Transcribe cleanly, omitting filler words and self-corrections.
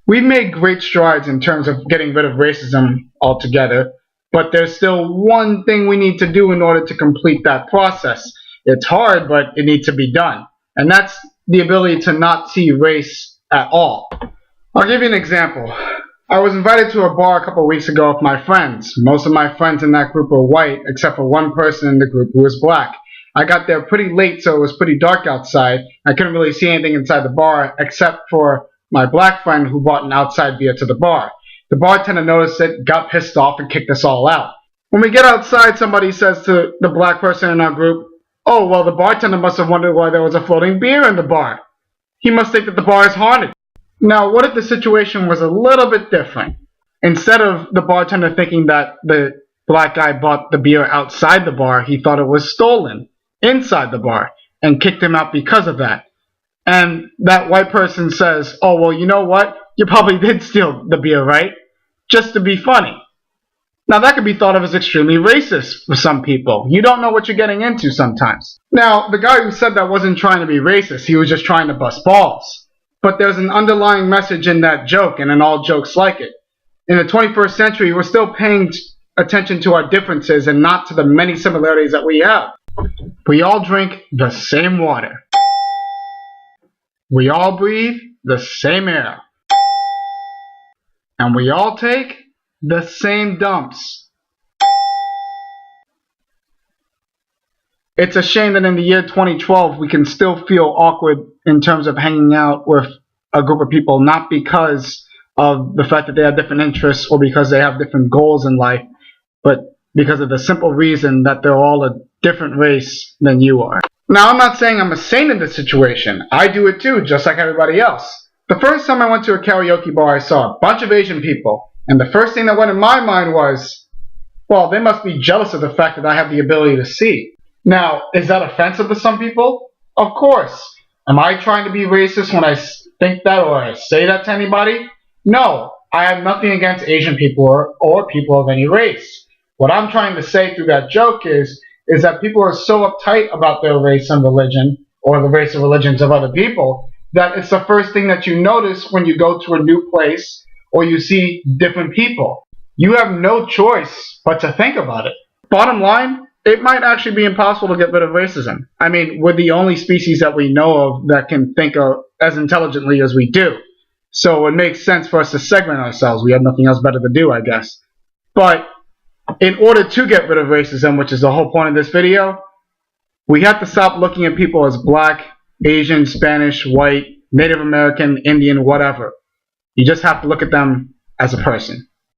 We've made great strides in terms of getting rid of racism altogether, but there's still one thing we need to do in order to complete that process. It's hard, but it needs to be done. And that's the ability to not see race at all. I'll give you an example. I was invited to a bar a couple of weeks ago with my friends. Most of my friends in that group were white, except for one person in the group who was black. I got there pretty late, so it was pretty dark outside. I couldn't really see anything inside the bar, except for my black friend who brought an outside beer to the bar. The bartender noticed it, got pissed off, and kicked us all out. When we get outside, somebody says to the black person in our group, "Oh, well, the bartender must have wondered why there was a floating beer in the bar. He must think that the bar is haunted." Now, what if the situation was a little bit different? Instead of the bartender thinking that the black guy bought the beer outside the bar, he thought it was stolen inside the bar and kicked him out because of that. And that white person says, "Oh, well, you know what? You probably did steal the beer, right? Just to be funny." Now, that could be thought of as extremely racist for some people. You don't know what you're getting into sometimes. Now, the guy who said that wasn't trying to be racist. He was just trying to bust balls. But there's an underlying message in that joke and in all jokes like it. In the 21st century, we're still paying attention to our differences and not to the many similarities that we have. We all drink the same water. We all breathe the same air. And we all take the same dumps. It's a shame that in the year 2012 we can still feel awkward in terms of hanging out with a group of people, not because of the fact that they have different interests or because they have different goals in life, but because of the simple reason that they're all a different race than you are. Now, I'm not saying I'm a saint in this situation. I do it too, just like everybody else. The first time I went to a karaoke bar, I saw a bunch of Asian people. And the first thing that went in my mind was, well, they must be jealous of the fact that I have the ability to see. Now, is that offensive to some people? Of course. Am I trying to be racist when I think that or I say that to anybody? No, I have nothing against Asian people or people of any race. What I'm trying to say through that joke is that people are so uptight about their race and religion, or the race and religions of other people, that it's the first thing that you notice when you go to a new place or you see different people. You have no choice but to think about it. Bottom line, it might actually be impossible to get rid of racism. I mean, we're the only species that we know of that can think as intelligently as we do. So it makes sense for us to segment ourselves. We have nothing else better to do, I guess. But in order to get rid of racism, which is the whole point of this video, we have to stop looking at people as black, Asian, Spanish, white, Native American, Indian, whatever. You just have to look at them as a person.